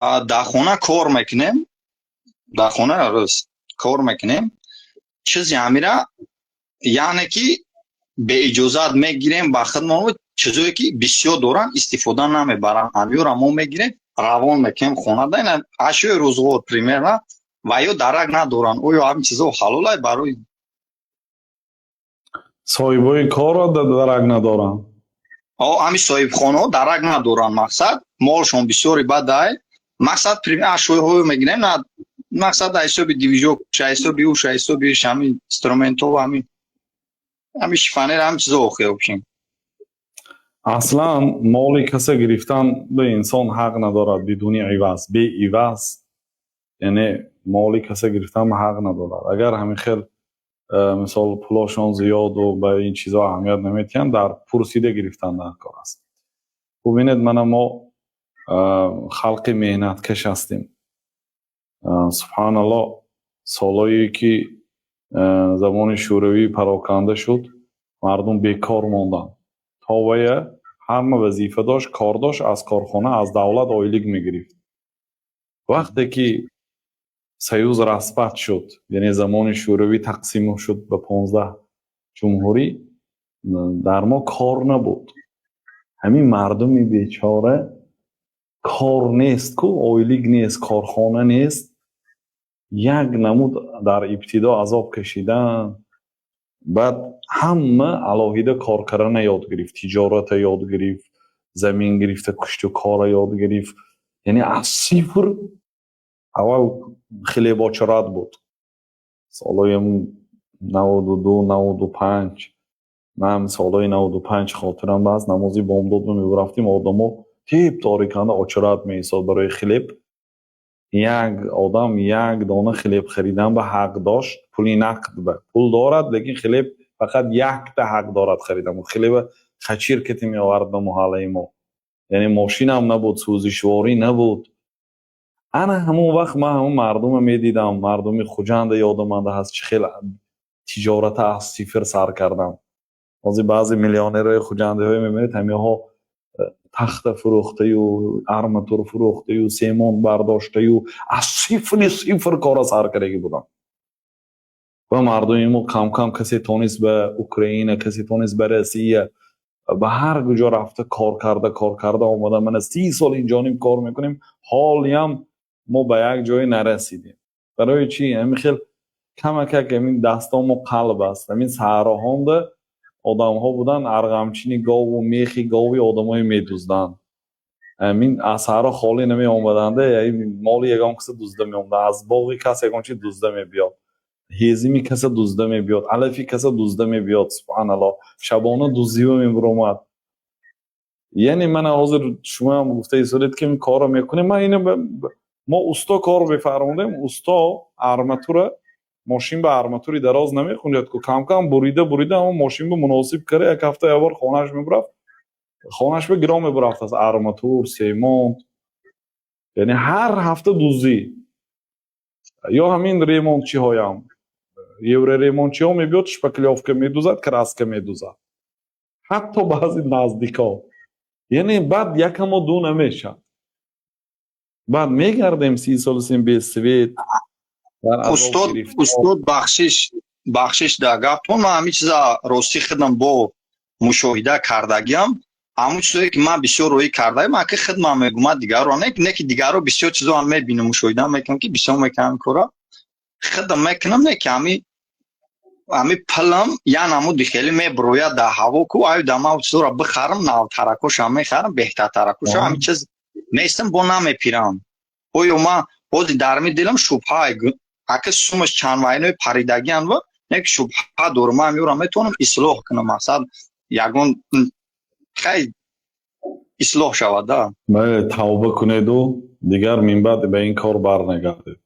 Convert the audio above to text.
در خانه کار میکنیم، در خانه روز کار میکنیم، چیزی همیره یعنی که به اجازت میگیریم با خودمون، چیزایی که بسیار دوران استفاده نمیبرن همیورا ما میگیریم روان میکنیم خانه دین اشیاء روزگار پریمیر و یا درک ندارن او یا همین چیزا حلال برای صاحبای کار را درک ندارن. همین صاحب خانه درک ندارن، مقصد مالشون بسیاری بده، مقصد پریمیر اشیاء های میگیریم نه مقصد حساب دیویژو حساب او حساب همین اینسترومنت و همین شفنر همین چیزا خوبشیم. اصلا مال کسی گرفتن به انسان حق ندارد بدون عوض، به عوض. یعنی مال کسی گرفتن حق ندارد. اگر همین خیل مثال پولاشون زیاد و به این چیزا اهمیت نمیدن، در پرسیده گرفتن در کار است. ببینید ما خلق مهنت کش هستیم. سبحان الله، سالایی که زمان شوروی پراکنده شد مردم بیکار ماندن. تا وی همه وظیفه داشت، کار داشت، از کارخانه از دولت آیلیگ میگرفت. وقتی که سیوز رسپت شد، یعنی زمان شوروی تقسیم شد به 15 جمهوری، در ما کار نبود. همین مردم بیچاره کار نیست کو، آیلیگ نیست، کارخانه نیست، یک نمود در ابتدا عذاب کشیدن. بعد همه علاهیده کار کردن یاد گرفت، تجارت یاد گرفت، زمین گرفت، کشت و کار یاد گرفت. یعنی از صفر اول خیلی باچرات بود. سالای 92 95 من سالای 95 خاطرم هست، نمازی بامداد رو میبرفتیم، آدمو تیپ تاریکنده آچرات میساد برای خلیب. یک آدم یک دانه خلیب خریدن به حق داشت، پولی نقد به پول دارد، لیکن خلیب فقط یک تا حق دارد خریدن. و خلیب خچیر کتی می آورد به محله ما، یعنی ماشین هم نبود، سوزشواری نبود. انا همون وقت من همون مردم می دیدم، مردم خوجنده یادمانده هست چه خیلی تجارت از صفر سر کردم. بعضی میلیونرهای خوجنده های میبینید همه ها تخت فروخته و ارماتور فروخته و سیمان برداشته و از صفر کار سر کرده بودن. و مردم ما کم کم کسی تونست به اوکراین، کسی تونست به روسیه، به هر کجا رفته کار کرده آمده. من 30 سال اینجا نیم کار میکنیم، حالی هم ما به یک جای نرسیدیم. برای چی؟ همین خیلی کمک همین دستام و قلب است. همین صحراهانده آدم ها بودن، ارغمچینی گاو و میخی گاوی آدم های میدوزدن. همین از صحرا خالی نمی آمدنده، مال یگان کسی دوزده می آمده، از باقی کسی یگان چی دوزده می بیاد، هیزمی کسی دوزده می بیاد، علفی کسی دوزده می بیاد. سبحان الله، شبانه دوزیو می برومد. یعنی من حاضر شما هم گفته ایستادید که این کار رو میکنیم. من اینو ما استا کار بفرمودیم، استا ارماتور ماشین به ارماتوری دراز نمیخوند که کم کم بریده اما ماشین به مناسب کرده. یک هفته اول خانهش میبرفت، خانهش به گرام میبرفت از ارماتور سیمانت. یعنی هر هفته دوزی. یا همین ریمونتچی هایم یه ریمونتچی ها میبیاد شپکلیافکه میدوزد، کراسکه میدوزد، حتی بعضی نزدیکا. یعنی بعد یکم و دو نمیشه، بعد میگردیم 30 سال سیم به سویت. استاد بخشش در گپتون من همین چیزا راستی خودم با مشاهده کردگیم، همون چیزایی که من بسیار روی کرده من که خودم میگم دیگر رو نه که دیگر رو بسیار چیزا هم میبینم مشاهده میکنم که بسیار میکنم کارا خودم میکنم، نه که همین پلم یا نمو خیلی میبروید در هوا کو آیا دما چیزا رو بخرم، نو ترکوش هم میخرم، بهتر ترکوش همین چیز نیستم با نمیپیرم. اوی ما بودی در می دیلم شبهای اگه سومش چند وینوی پریدگی هم و یک شبه دورم هم میورم میتونم اصلاح کنم، مثلا یکون خیلی اصلاح شود. توبه کنید و دیگر من بعد به این کار برنگردید.